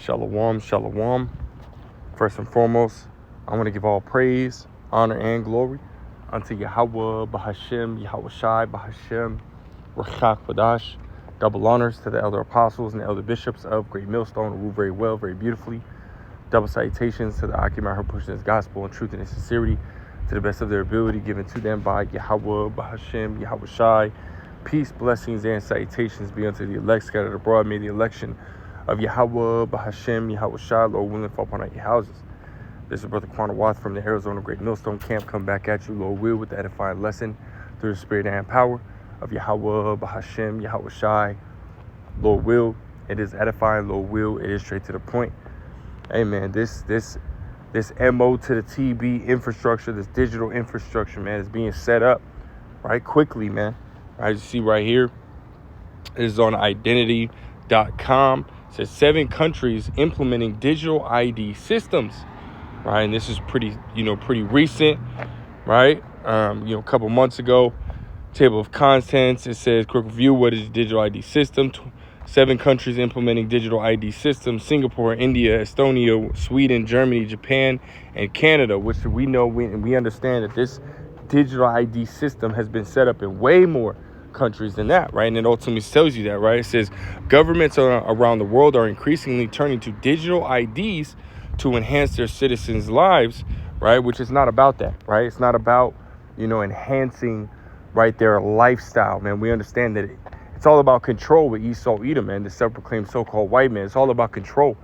Shalom, shalom. First and foremost, I want to give all praise, honor, and glory unto Yahweh, Bahashem, Yahweh Shai, Bahashem, Rachak Badash. Double honors to the elder apostles and the elder bishops of Great Millstone, who rule very well, very beautifully. Double salutations to the Akim who pushing his gospel in truth and in sincerity to the best of their ability, given to them by Yahweh, Bahashem, Yahweh Shai. Peace, blessings, and salutations be unto the elect scattered abroad. May the election of Yahweh, Bahashem, Yahweh Shai, Lord willing, fall upon your houses. This is Brother Quanah Watts from the Arizona Great Millstone Camp. Come back at you, Lord will, with the edifying lesson through the spirit and power of Yahweh, Bahashem, Yahweh Shai. Lord will, it is edifying. Lord will, it is straight to the point. Hey man, this MO to the TB infrastructure, this digital infrastructure, man, is being set up right quickly, man. As you see right here, it is on identity.com. It says 7 countries implementing digital ID systems, right? And this is pretty recent, right? A couple months ago. Table of contents, it says quick review. What is a digital ID system? 7 countries implementing digital ID systems: Singapore, India, Estonia, Sweden, Germany, Japan, and Canada, which we know we understand that this digital ID system has been set up in way more countries than that, right? And it ultimately tells you that, right? It says governments around the world are increasingly turning to digital IDs to enhance their citizens' lives, right? Which is not about that, right? It's not about, enhancing, right, their lifestyle, man. We understand that it's all about control with Esau Edom, man, the self-proclaimed so-called white man. It's all about control,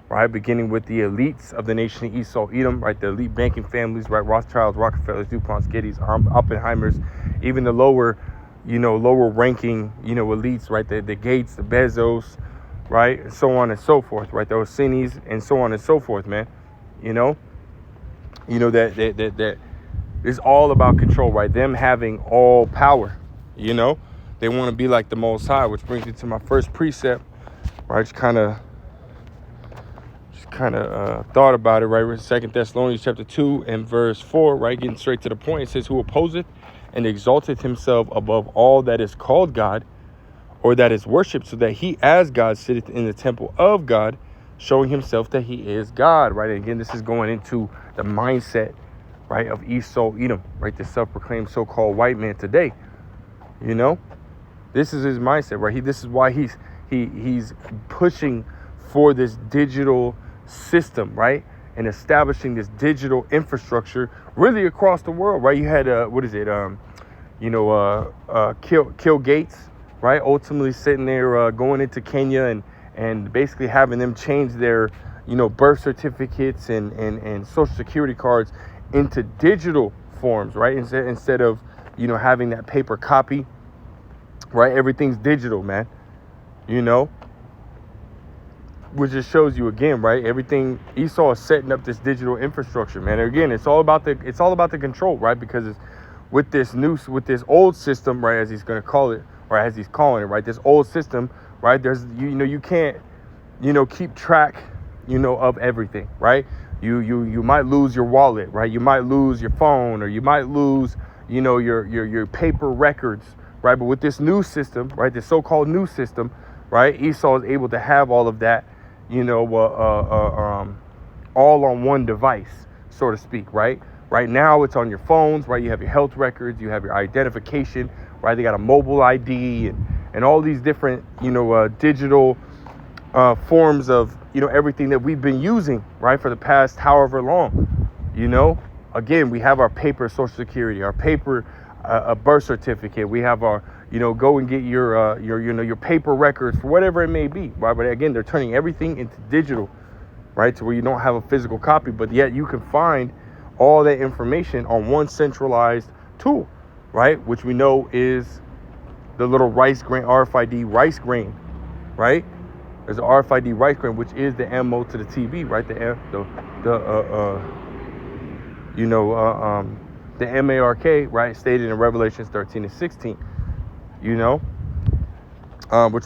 right? Beginning with the elites of the nation of Esau Edom, right? The elite banking families, right? Rothschilds, Rockefellers, DuPonts, Gettys, Oppenheimers, even the lower ranking, elites, right? The Gates, the Bezos, right? And so on and so forth, right? The Orsini's and so on and so forth, man. That it's all about control, right? Them having all power, They want to be like the Most High, which brings me to my first precept, right? Just kind of thought about it, right? 2 Thessalonians chapter 2 and verse 4, right? Getting straight to the point. It says, who opposeth and exalteth himself above all that is called God or that is worshipped, so that he as God sitteth in the temple of God, showing himself that he is God, right? And again, this is going into the mindset, right, of Esau Edom, right? The self-proclaimed so-called white man today, This is his mindset, right? This is why he's pushing for this digital system, right? And establishing this digital infrastructure really across the world, right? You had Bill Gates, right? Ultimately sitting there going into Kenya and basically having them change their birth certificates and social security cards into digital forms, right? Instead of having that paper copy. Right, everything's digital, man. Which just shows you again, right? Everything Esau is setting up this digital infrastructure, man. And again, it's all about the control, right? Because it's with this old system, right, as he's gonna call it, or as he's calling it, right? This old system, right? There's you can't keep track, of everything, right? You might lose your wallet, right? You might lose your phone, or you might lose, your paper records. Right, but with this new system, right, this so-called new system, right, Esau is able to have all of that, all on one device, so to speak, right? Right now, it's on your phones, right? You have your health records, you have your identification, right? They got a mobile ID and all these different, digital forms of, everything that we've been using, right, for the past however long, Again, we have our paper Social Security, our paper a birth certificate. We have our, go and get your paper records for whatever it may be, right? But again, they're turning everything into digital, right? To where you don't have a physical copy, but yet you can find all that information on one centralized tool, right? Which we know is the little rice grain, RFID rice grain, right? There's an RFID rice grain, which is the MO to the TB, right? The MARK, right, stated in Revelations 13 and 16, which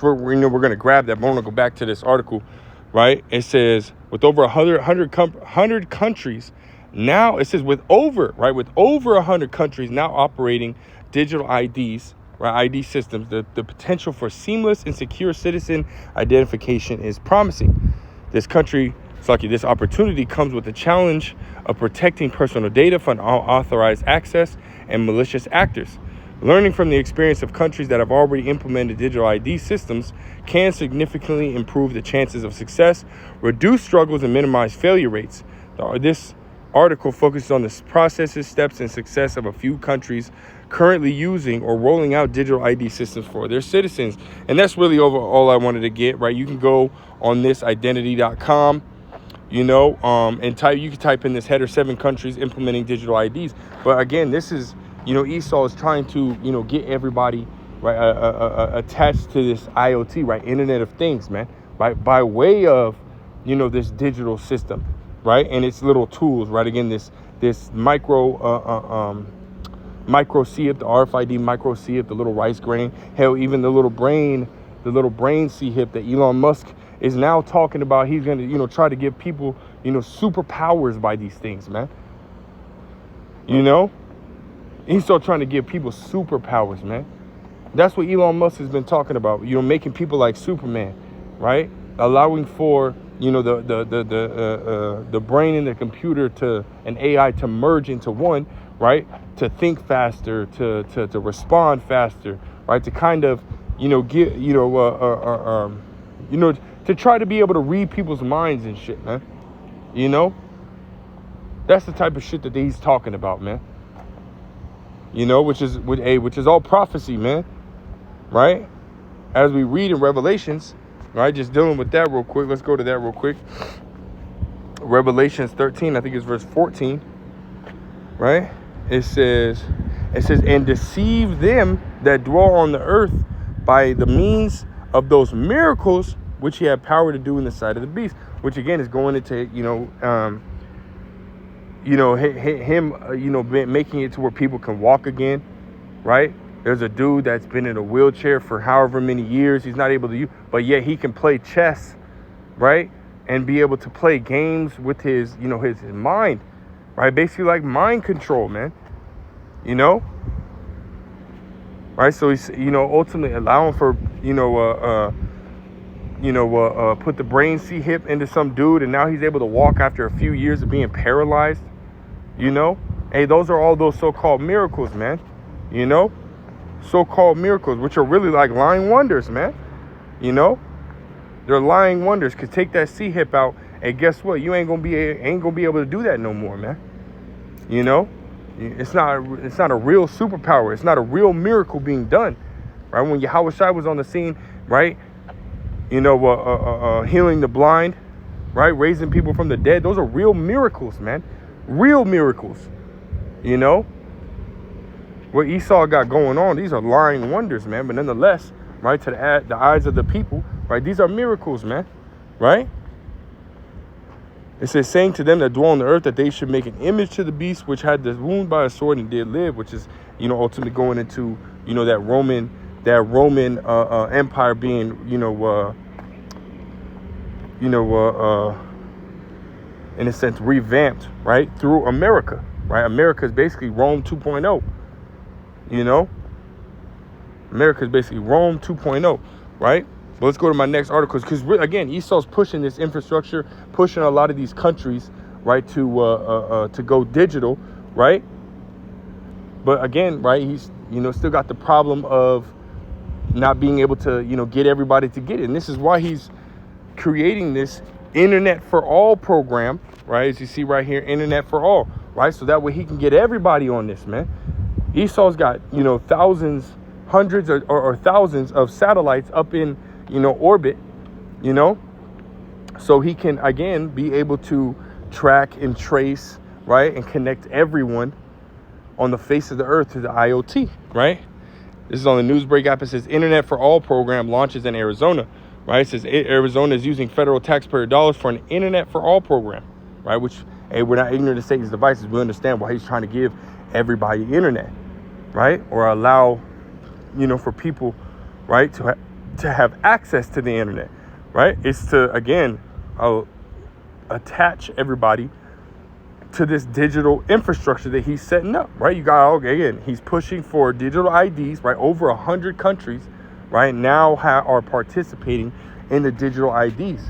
we're going to grab that. But I want to go back to this article, right? It says with over 100 countries now, it says with over 100 countries now operating digital IDs, right, ID systems, the potential for seamless and secure citizen identification is promising. This opportunity comes with the challenge of protecting personal data from unauthorized access and malicious actors. Learning from the experience of countries that have already implemented digital ID systems can significantly improve the chances of success, reduce struggles, and minimize failure rates. This article focuses on the processes, steps, and success of a few countries currently using or rolling out digital ID systems for their citizens. And that's really all I wanted to get, right? You can go on this identity.com, and you can type in this header, 7 countries implementing digital IDs. But again, this is, Esau is trying to, get everybody, right, attached to this IoT, right, Internet of Things, man, right, by way of, this digital system, right, and its little tools, right. Again, this micro CHIP, the RFID micro CHIP, the little rice grain, hell, even the little brain CHIP that Elon Musk is now talking about. He's going to, try to give people, superpowers by these things, man. He's still trying to give people superpowers, man. That's what Elon Musk has been talking about, making people like Superman, right? Allowing for, the brain and the computer and AI to merge into one, right? To think faster, to respond faster, right? To kind of, to try to be able to read people's minds and shit, man. That's the type of shit that he's talking about, man. Which is all prophecy, man. Right? As we read in Revelations, right? Just dealing with that real quick. Let's go to that real quick. Revelations 13, I think it's verse 14. Right? It says, and deceive them that dwell on the earth by the means of those miracles which he had power to do in the sight of the beast. Which again is going into, making it to where people can walk again, right? There's a dude that's been in a wheelchair for however many years. He's not able to use, but yet he can play chess, right? And be able to play games with his, his mind, right? Basically like mind control, man, right? So he's, ultimately allowing for, put the brain CHIP into some dude, and now he's able to walk after a few years of being paralyzed. Hey, those are all those so-called miracles, man. So-called miracles, which are really like lying wonders, man. They're lying wonders. Cause take that CHIP out, and guess what? You ain't gonna be able to do that no more, man. It's not a real superpower. It's not a real miracle being done, right? When Yahweh Shai was on the scene, right? Healing the blind, right? Raising people from the dead. Those are real miracles, man. Real miracles, what Esau got going on. These are lying wonders, man. But nonetheless, right, to the eyes of the people, right, these are miracles, man, right? It says, saying to them that dwell on the earth that they should make an image to the beast which had the wound by a sword and did live, which is, ultimately going into, that Roman Empire being, in a sense, revamped, right, through America, right? America is basically Rome 2.0, America is basically Rome 2.0, right? But let's go to my next article, because again, Esau's pushing this infrastructure, pushing a lot of these countries, right, to go digital, right? But again, right, he's, still got the problem of not being able to, get everybody to get it. And this is why he's creating this Internet for All program, right? As you see right here, Internet for All, right? So that way he can get everybody on this, man. Esau's got, thousands, hundreds or thousands of satellites up in, orbit, so he can, again, be able to track and trace, right? And connect everyone on the face of the earth to the IoT, right? This is on the Newsbreak app. It says Internet for All program launches in Arizona. Right, it says Arizona is using federal taxpayer dollars for an Internet for All program, right? Which, hey, we're not ignorant of Satan's devices. We understand why he's trying to give everybody internet, right? Or allow, for people, right, to have access to the internet, right? It's to, again, attach everybody to this digital infrastructure that he's setting up, right? You got, again, he's pushing for digital IDs, right? Over 100 countries, right, now are participating in the digital IDs,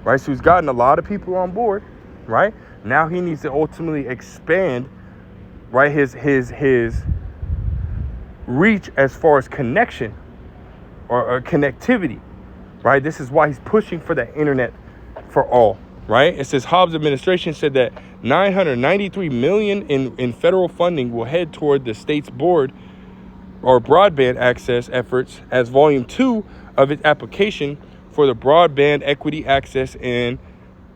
right? So he's gotten a lot of people on board, right? Now he needs to ultimately expand, right, his reach as far as connection or connectivity, right? This is why he's pushing for the internet for all, right? It says Hobbs administration said that $993 million in federal funding will head toward the state's board or broadband access efforts as volume 2 of its application for the Broadband Equity Access and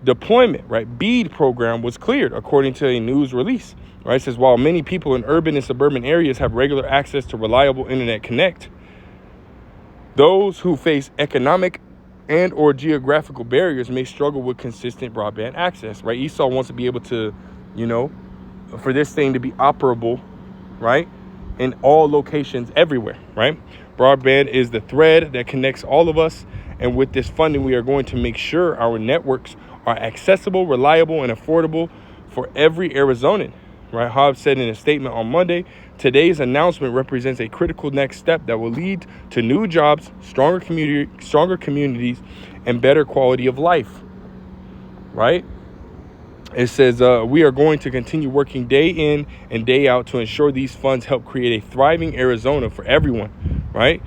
Deployment, right, BEAD program was cleared, according to a news release, right? It says while many people in urban and suburban areas have regular access to reliable internet connect, those who face economic and or geographical barriers may struggle with consistent broadband access, right? Esau wants to be able to, for this thing to be operable, right, in all locations everywhere, right? Broadband is the thread that connects all of us, and with this funding, we are going to make sure our networks are accessible, reliable, and affordable for every Arizonan, right? Hobbs said in a statement on Monday, today's announcement represents a critical next step that will lead to new jobs, stronger communities, and better quality of life, right? It says, we are going to continue working day in and day out to ensure these funds help create a thriving Arizona for everyone, right?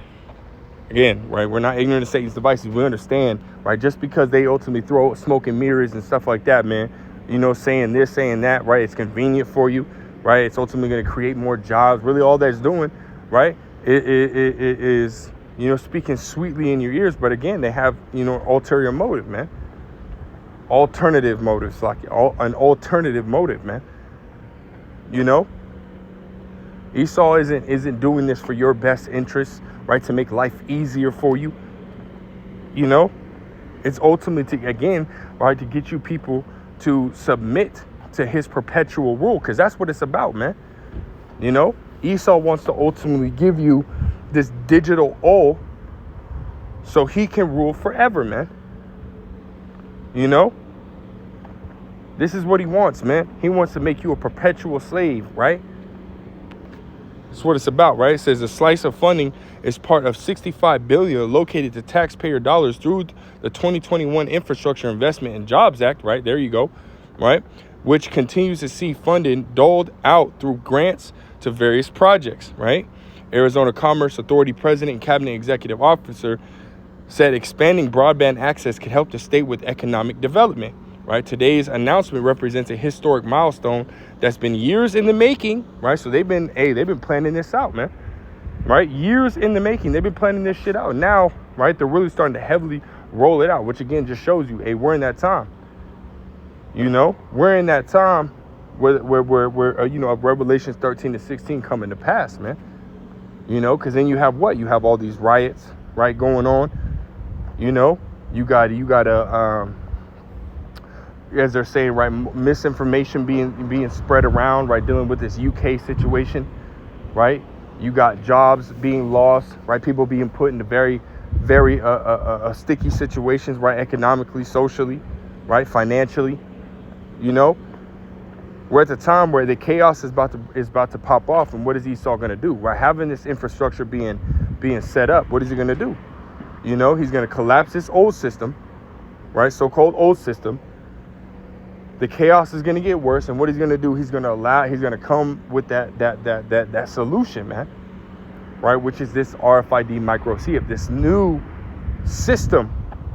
Again, right, we're not ignorant of Satan's devices. We understand, right, just because they ultimately throw smoke and mirrors and stuff like that, man, saying this, saying that, right, it's convenient for you, right, it's ultimately going to create more jobs. Really all that's doing, right, it is, speaking sweetly in your ears. But again, they have, ulterior motive, man. Alternative motives, like an alternative motive, man. Esau isn't doing this for your best interests, right? To make life easier for you. It's ultimately to, again, right, to get you people to submit to his perpetual rule, because that's what it's about, man. Esau wants to ultimately give you this digital all so he can rule forever, man. This is what he wants, man. He wants to make you a perpetual slave, right? That's what it's about, right? It says a slice of funding is part of $65 billion allocated to taxpayer dollars through the 2021 Infrastructure Investment and Jobs Act, right? There you go, right? Which continues to see funding doled out through grants to various projects, right? Arizona Commerce Authority President and Cabinet Executive Officer said expanding broadband access could help the state with economic development, right? Today's announcement represents a historic milestone that's been years in the making, right? So they've been planning this out, man, right? Years in the making. They've been planning this shit out. Now, right, they're really starting to heavily roll it out, which again just shows you, hey, we're in that time. We're in that time where Revelations 13 to 16 coming to pass, man. Because then you have what? You have all these riots, right, going on. You got as they're saying, right, misinformation being spread around, right, dealing with this UK situation, right? You got jobs being lost, right? People being put into very, very sticky situations, right? Economically, socially, right? Financially, We're at the time where the chaos is about to pop off, and what is Esau going to do? Right, having this infrastructure being set up, what is he going to do? He's going to collapse this old system, right? So-called old system. The chaos is going to get worse, and what he's going to do, he's going to come with that solution, man, right? Which is this RFID micro CF, this new system,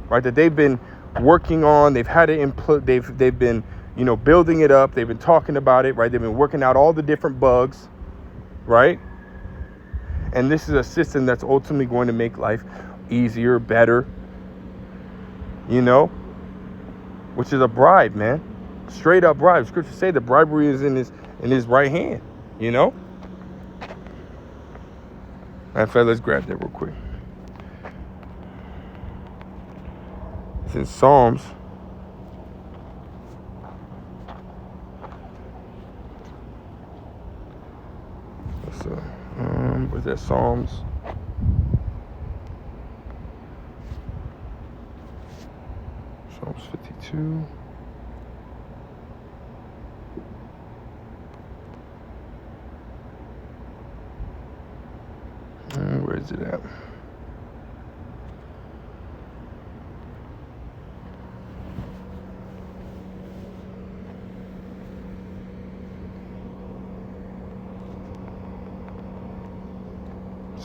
right? That they've been working on. They've had it input. They've been building it up. They've been talking about it, right? They've been working out all the different bugs, right? And this is a system that's ultimately going to make life easier, better, which is a bribe, man. Straight up bribe. Scripture say the bribery is in his right hand, Matter of fact, let's grab that real quick. It's in Psalms. Was that Psalms? Psalms 52. Where is it at?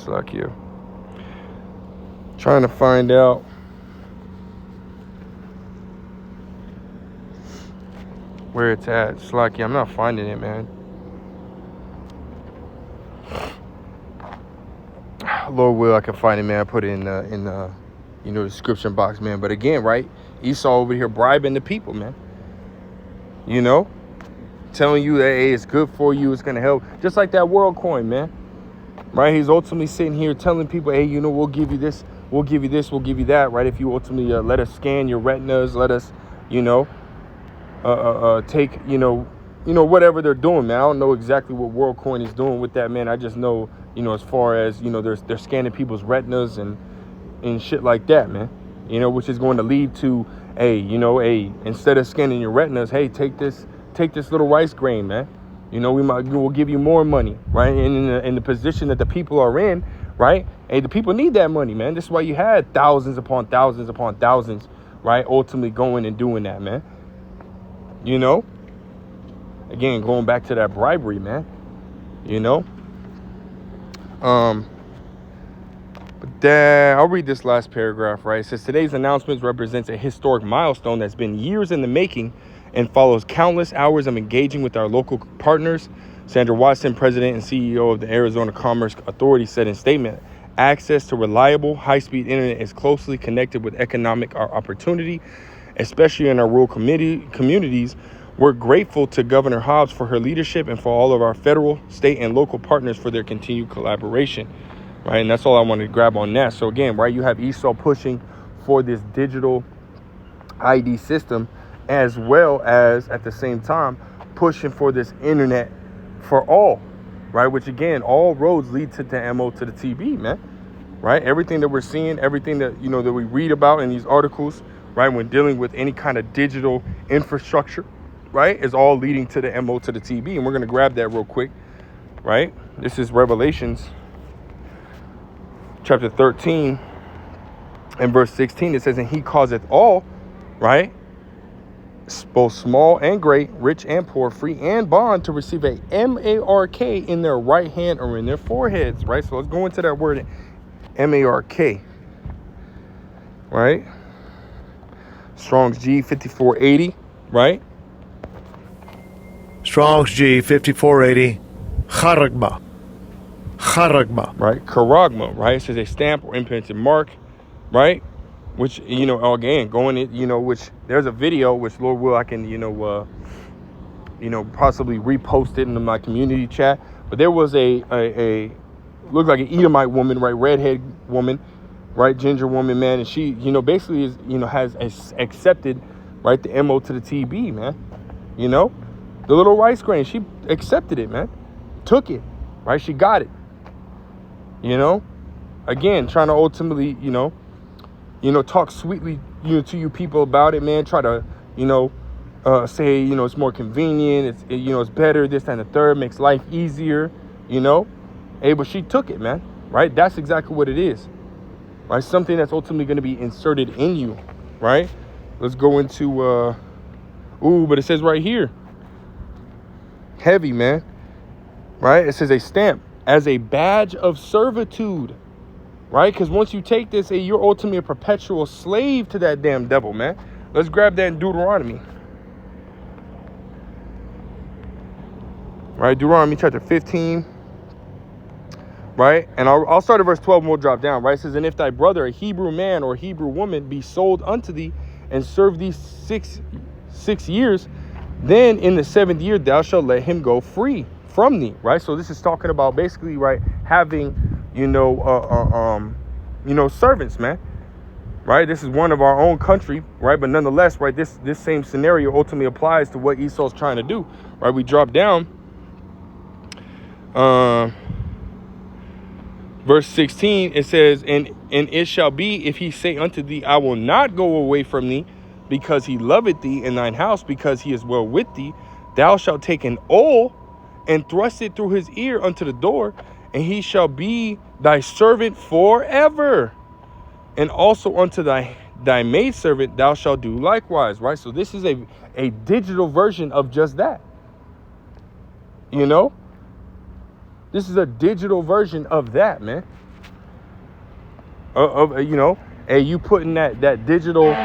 Slakia. Trying to find out where it's at. Slakia, I'm not finding it, man. Lord will, I can find it, man. I put it in the description box, man. But again, right, Esau over here bribing the people, man. Telling you that, hey, it's good for you, it's gonna help. Just like that WorldCoin, man. Right? He's ultimately sitting here telling people, hey, we'll give you this, we'll give you this, we'll give you that, right? If you ultimately let us scan your retinas, let us, take, whatever they're doing, man. I don't know exactly what WorldCoin is doing with that, man. I just know, as far as, they're scanning people's retinas and shit like that, man. Which is going to lead to, instead of scanning your retinas, hey, take this little rice grain, man. We'll give you more money, right? And in the position that the people are in, right? Hey, the people need that money, man. This is why you had thousands upon thousands upon thousands, right? Ultimately going and doing that, man. Again, going back to that bribery, man. But I'll read this last paragraph, right? It says, today's announcement represents a historic milestone that's been years in the making and follows countless hours of engaging with our local partners. Sandra Watson, president and CEO of the Arizona Commerce Authority, said in a statement, access to reliable, high-speed internet is closely connected with economic opportunity, especially in our rural communities. We're grateful to Governor Hobbs for her leadership and for all of our federal, state, and local partners for their continued collaboration. Right, and that's all I wanted to grab on that. So again, right, you have Esau pushing for this digital ID system, as well as at the same time pushing for this internet for all, right? Which again, all roads lead to the MO to the TB, man. Right? Everything that we're seeing, everything that that we read about in these articles, right, when dealing with any kind of digital infrastructure, right, is all leading to the MO to the TB. And we're gonna grab that real quick, right? This is Revelations chapter 13 and verse 16. It says, and he causeth all, right, both small and great, rich and poor, free and bond, to receive a MARK in their right hand or in their foreheads, right? So let's go into that word MARK, right? Strong's G 5480, right? Strong's G 5480, Charagma. Right, Karagma, right? It says a stamp or imprinted mark, right? Which, again, going in, which there's a video, which Lord will, I can, possibly repost it into my community chat. But there was a looked like an Edomite woman, right? Redhead woman, right? Ginger woman, man. And she, basically is, has accepted, right? The MO to the TB, man. The little rice grain, she accepted it, man. Took it, right? She got it. Again, trying to ultimately, talk sweetly, to you people about it, man. Try to, say, it's more convenient. It's, it's better, this and the third, makes life easier, Hey, but she took it, man, right? That's exactly what it is, right? Something that's ultimately going to be inserted in you, right? Let's go into, but it says right here, heavy, man, right? It says a stamp as a badge of servitude, right? Because once you take this, you're ultimately a perpetual slave to that damn devil, man. Let's grab that in Deuteronomy. Right, Deuteronomy chapter 15. Right, and I'll start at verse 12 and we'll drop down. Right, it says, and if thy brother, a Hebrew man or a Hebrew woman, be sold unto thee and serve thee six years, then in the 7th year thou shalt let him go free from thee. Right, so this is talking about basically, right, having, servants, man. Right, this is one of our own country, right, but nonetheless, right, this same scenario ultimately applies to what Esau's trying to do. Right, we drop down, verse 16, it says, and it shall be, if he say unto thee, I will not go away from thee, because he loveth thee, in thine house, because he is well with thee, thou shalt take an awl and thrust it through his ear unto the door, and he shall be thy servant forever. And also unto thy maidservant thou shalt do likewise. Right, so this is a digital version of just that. This is a digital version of that, man. you know, and you putting that digital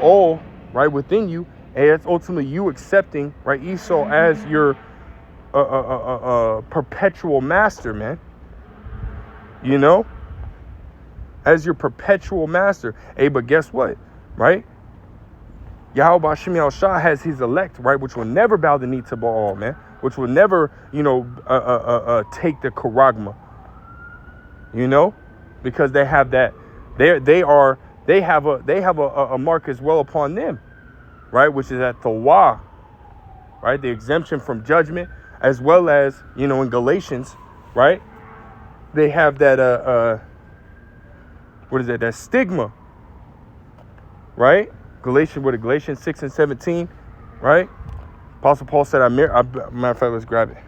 oil right within you, and it's ultimately you accepting right Esau as your perpetual master, man. You know, as your perpetual master. Hey, but guess what, right? Yahweh Hashem Yahushua has his elect, right, which will never bow the knee to Baal, man, which will never, you know, take the charagma, you know, because they have that, they have a mark as well upon them, right, which is at Thawah, right, the exemption from judgment, as well as, you know, in Galatians, right, they have that what is that? That stigma, right? Galatians 6 and 17, right? Apostle Paul said, matter of fact, let's grab it.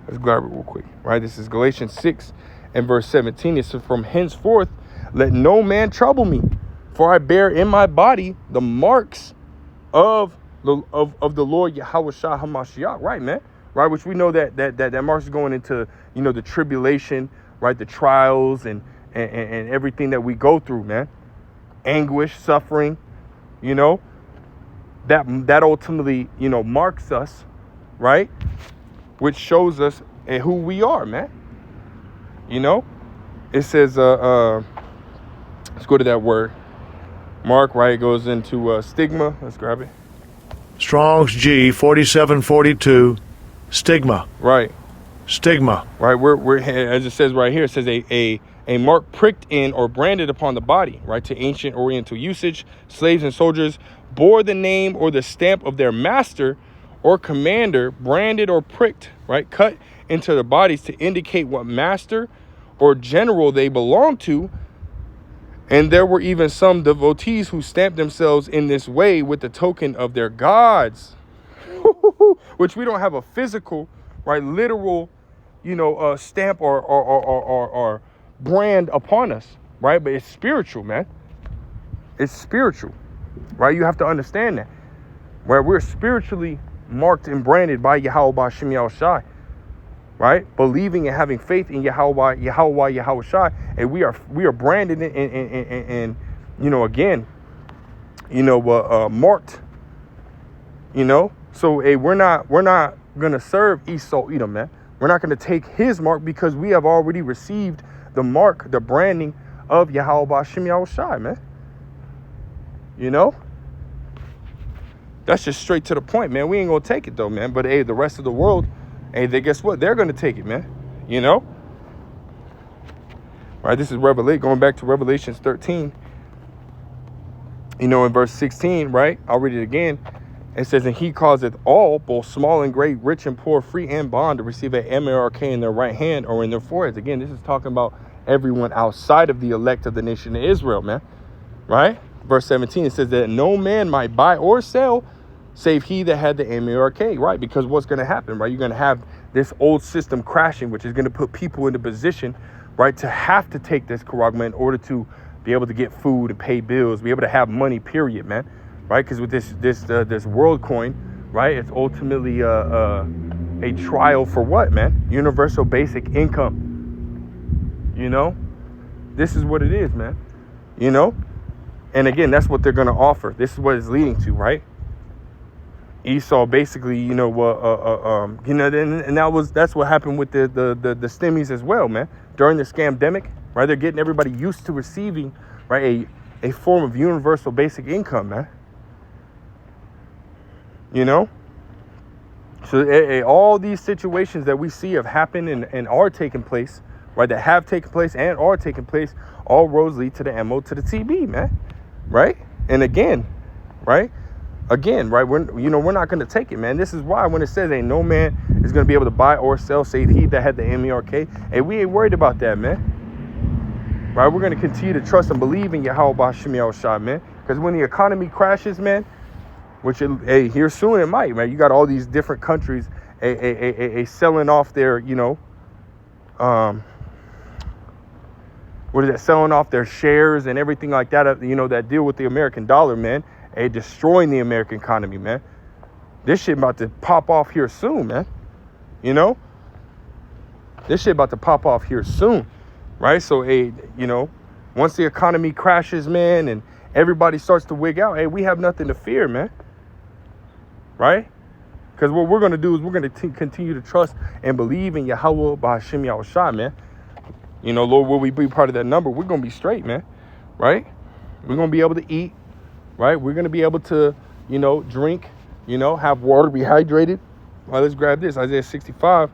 Let's grab it real quick, right? This is Galatians 6 and verse 17. It says, from henceforth, let no man trouble me, for I bear in my body the marks of the Lord Yahushua HaMashiach, right, man? Right, which we know that marks is going into, you know, the tribulation, right, the trials and everything that we go through, man. Anguish, suffering, you know, that ultimately, you know, marks us, right, which shows us who we are, man. You know, it says, let's go to that word, mark, right? It goes into stigma. Let's grab it. Strong's G 4742. Stigma. Right. Stigma. Right. We're as it says right here, it says a mark pricked in or branded upon the body, right? To ancient Oriental usage, slaves and soldiers bore the name or the stamp of their master or commander, branded or pricked, right? Cut into their bodies to indicate what master or general they belonged to. And there were even some devotees who stamped themselves in this way with the token of their gods. Which we don't have a physical, right, literal, you know, stamp or brand upon us, right? But it's spiritual, man. It's spiritual, right? You have to understand that, right? We're spiritually marked and branded by Yahweh Hashem Yahushua, right? Believing and having faith in Yahweh Yahushua, and we are branded and you know, again, you know, marked, you know. So, hey, we're not gonna serve Esau Edom, man. We're not gonna take his mark because we have already received the mark, the branding of Yahweh Hashem Yahushua, man. You know, that's just straight to the point, man. We ain't gonna take it though, man. But hey, the rest of the world, hey, guess what? They're gonna take it, man. You know, right? This is Revelation, going back to Revelations 13. You know, in verse 16, right? I'll read it again. It says, and he causeth all, both small and great, rich and poor, free and bond, to receive a mark in their right hand or in their foreheads. Again, this is talking about everyone outside of the elect of the nation of Israel, man. Right? Verse 17, it says that no man might buy or sell save he that had the mark. Right? Because what's going to happen, right? You're going to have this old system crashing, which is going to put people in the position, right, to have to take this charagma in order to be able to get food and pay bills, be able to have money, period, man. Right, because with this world coin, right, it's ultimately a trial for what, man? Universal basic income. You know, this is what it is, man. You know, and again, that's what they're gonna offer. This is what it's leading to, right? Esau basically, you know, you know, and that's what happened with the stimmies as well, man. During the scamdemic, right? They're getting everybody used to receiving, right, a form of universal basic income, man. You know, so all these situations that we see have happened and are taking place, right, that have taken place and are taking place, all roads lead to the MO to the TB, man, right? And again, right, we're not going to take it, man. This is why when it says ain't no man is going to be able to buy or sell save he that had the mark, hey, we ain't worried about that, man. Right, we're going to continue to trust and believe in Yahweh Hashem Yahushua, man, because when the economy crashes, man, which, hey, here soon it might, man. You got all these different countries selling off their, you know, selling off their shares and everything like that, you know, that deal with the American dollar, man. Destroying the American economy, man. This shit about to pop off here soon, man. You know? This shit about to pop off here soon, right? So, hey, you know, once the economy crashes, man, and everybody starts to wig out, hey, we have nothing to fear, man, right? Because what we're going to do is we're going to continue to trust and believe in Yahweh B'Hashem Yahushua, man. You know, Lord, will we be part of that number? We're going to be straight, man, right? We're going to be able to eat, right? We're going to be able to, you know, drink, you know, have water, be hydrated. All right, let's grab this. Isaiah 65.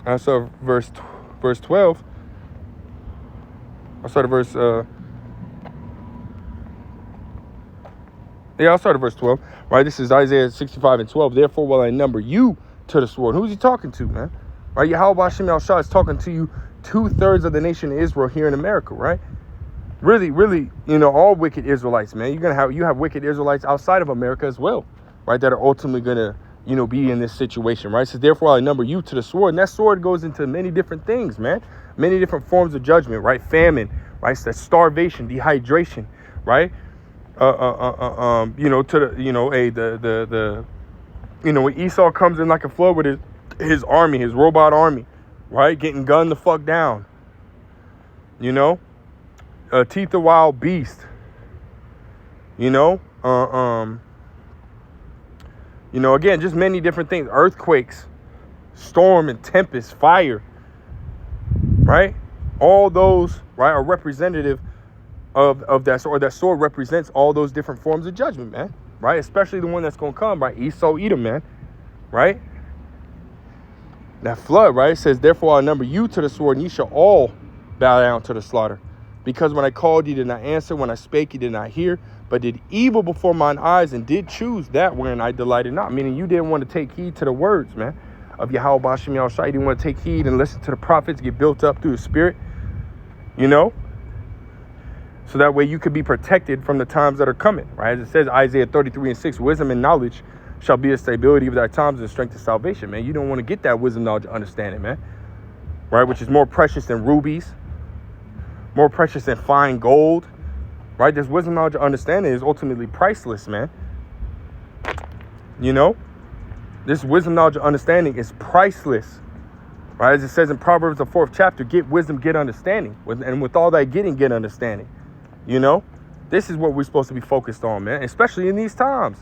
I saw verse 12. I started verse, I'll start at verse 12. Right, this is Isaiah 65 and 12. Therefore will I number you to the sword. Who's he talking to, man? Right, Yahweh B'Hashem Yahushua is talking to you, 2/3 of the nation of Israel here in America, right? Really, you know, all wicked Israelites, man. You have wicked Israelites outside of America as well, right? That are ultimately gonna, you know, be in this situation, right? So therefore I number you to the sword. And that sword goes into many different things, man. Many different forms of judgment, right? Famine, right? So starvation, dehydration, right? You know, to the, you know, you know, when Esau comes in like a flood with his army, his robot army, right? Getting gunned the fuck down. You know? Teeth of wild beast. You know? You know, again, just many different things. Earthquakes, storm and tempest, fire. Right? All those, right, are representative of that sword. That sword represents all those different forms of judgment, man. Right? Especially the one that's going to come, right? Esau, Edom, man. Right? That flood, right? It says, therefore I'll number you to the sword, and ye shall all bow down to the slaughter. Because when I called, you did not answer. When I spake, you did not hear. But did evil before mine eyes, and did choose that wherein I delighted not. Meaning you didn't want to take heed to the words, man, of Yahweh B'Hashem Yahushua. You didn't want to take heed and listen to the prophets, get built up through the Spirit. You know? So that way you could be protected from the times that are coming, right? As it says, Isaiah 33 and 6, wisdom and knowledge shall be the stability of thy times and strength of salvation, man. You don't want to get that wisdom, knowledge, understanding, man. Right? Which is more precious than rubies, more precious than fine gold, right? This wisdom, knowledge, understanding is ultimately priceless, man. You know? This wisdom, knowledge, understanding is priceless, right? As it says in Proverbs, the 4th chapter, get wisdom, get understanding. And with all that getting, get understanding. You know? This is what we're supposed to be focused on, man. Especially in these times.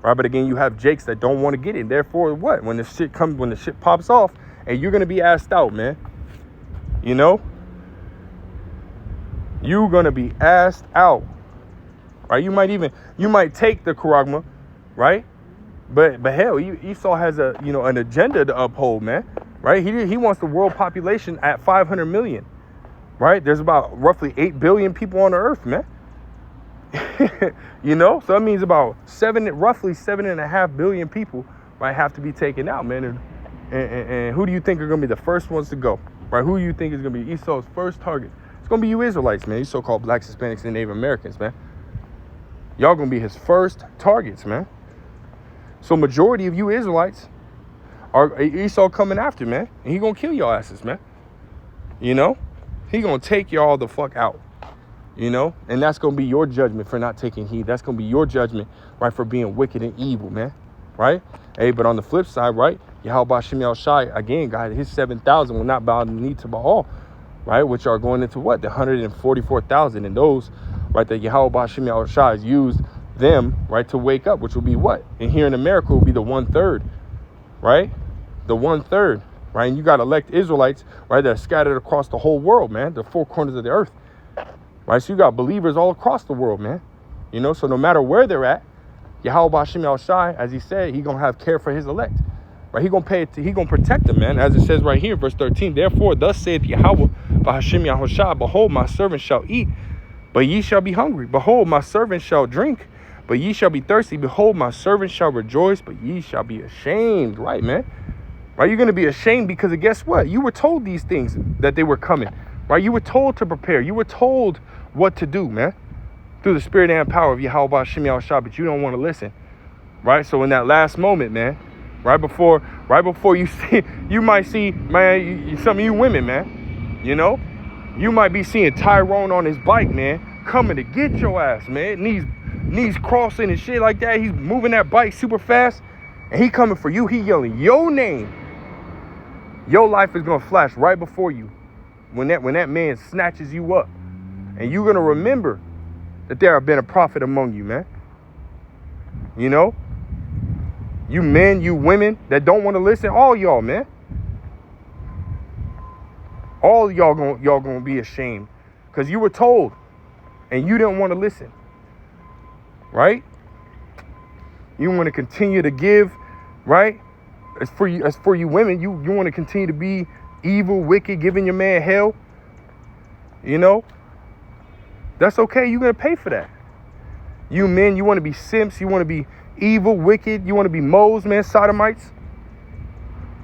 Right? But again, you have jakes that don't want to get it. Therefore, what? When the shit pops off, and you're going to be asked out, man. You know? You're going to be asked out. Right? You might take the Charagma, right? But hell, Esau has an agenda to uphold, man. Right? He wants the world population at 500 million. Right? There's about roughly 8 billion people on the earth, man. You know? So that means about roughly 7.5 billion people might have to be taken out, man. And who do you think are going to be the first ones to go? Right? Who do you think is going to be Esau's first target? It's going to be you Israelites, man. You so-called blacks, Hispanics, and Native Americans, man. Y'all going to be his first targets, man. So majority of you Israelites are Esau coming after, man. And he going to kill y'all asses, man. You know? He going to take y'all the fuck out. You know? And that's going to be your judgment for not taking heed. That's going to be your judgment, right, for being wicked and evil, man. Right? Hey, but on the flip side, right, Yahweh B'Hashem Yahushua, again, God, his 7,000 will not bow the knee to Baal, right, which are going into what? The 144,000. And those, right, that Yahweh B'Hashem Yahushua has used them, right, to wake up, which will be what? And here in America will be the 1/3, right? The 1/3. Right, and you got elect Israelites, right, that are scattered across the whole world, man, the 4 corners of the earth. Right, so you got believers all across the world, man. You know, so no matter where they're at, Yahweh B'Hashem Yahushua, as he said, he gonna have care for his elect. Right, he gonna protect them, man. As it says right here, verse 13. Therefore, thus saith Yahweh B'Hashem Yahushua, behold, my servant shall eat, but ye shall be hungry. Behold, my servant shall drink, but ye shall be thirsty. Behold, my servant shall rejoice, but ye shall be ashamed. Right, man. Right, you're going to be ashamed because guess what? You were told these things, that they were coming. Right, you were told to prepare. You were told what to do, man, through the spirit and power of Yahweh B'Hashem Yahushua, but you don't want to listen. Right, so in that last moment, man, right before you see, you might see, man, some of you women, man, you know, you might be seeing Tyrone on his bike, man, coming to get your ass, man, knees crossing and shit like that. He's moving that bike super fast, and he coming for you. He yelling your name. Your life is gonna flash right before you when that man snatches you up. And you're gonna remember that there have been a prophet among you, man. You know? You men, you women that don't want to listen, all y'all, man. All y'all gonna be ashamed because you were told and you didn't want to listen. Right? You want to continue to give, right? As for you women, you want to continue to be evil, wicked, giving your man hell. You know? That's okay. You're going to pay for that. You men, you want to be simps. You want to be evil, wicked. You want to be moles, man, sodomites.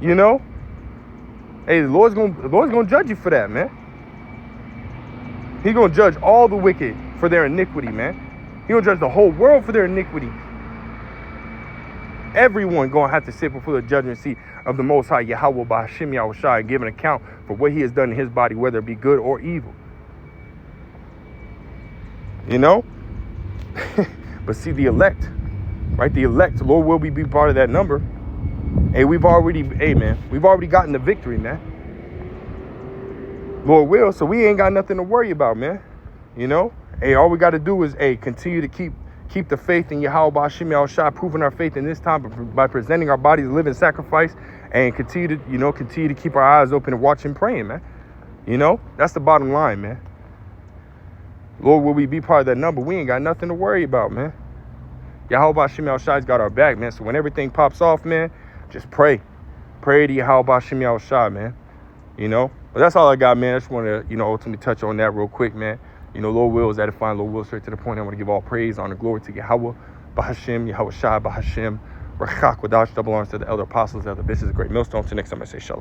You know? Hey, the Lord's gonna judge you for that, man. He's going to judge all the wicked for their iniquity, man. He's going to judge the whole world for their iniquity. Everyone going to have to sit before the judgment seat of the Most High, Yahweh B'Hashem Yahushua, and give an account for what he has done in his body, whether it be good or evil. You know? But see, the elect, right? The elect, Lord will be part of that number. Hey, we've already gotten the victory, man. Lord will, so we ain't got nothing to worry about, man. You know? Hey, all we got to do is, continue to keep the faith in Yahweh B'Hashem Yahushua, proving our faith in this time by presenting our bodies a living sacrifice, and continue to keep our eyes open and watching, praying, man. You know? That's the bottom line, man. Lord, will we be part of that number? We ain't got nothing to worry about, man. Yahweh B'Hashem Yahushua's got our back, man. So when everything pops off, man, just pray. Pray to Yahweh B'Hashem Yahushua, man. You know? But that's all I got, man. I just want to, ultimately touch on that real quick, man. Lord will is edifying. Lord will straight to the point. I want to give all praise, honor, glory to Yahweh B'Hashem, Yahweh Shai B'Hashem, Rachak Wadash, double honors to the elder apostles, elder bishops, great millstone. Till next time, I say shalom.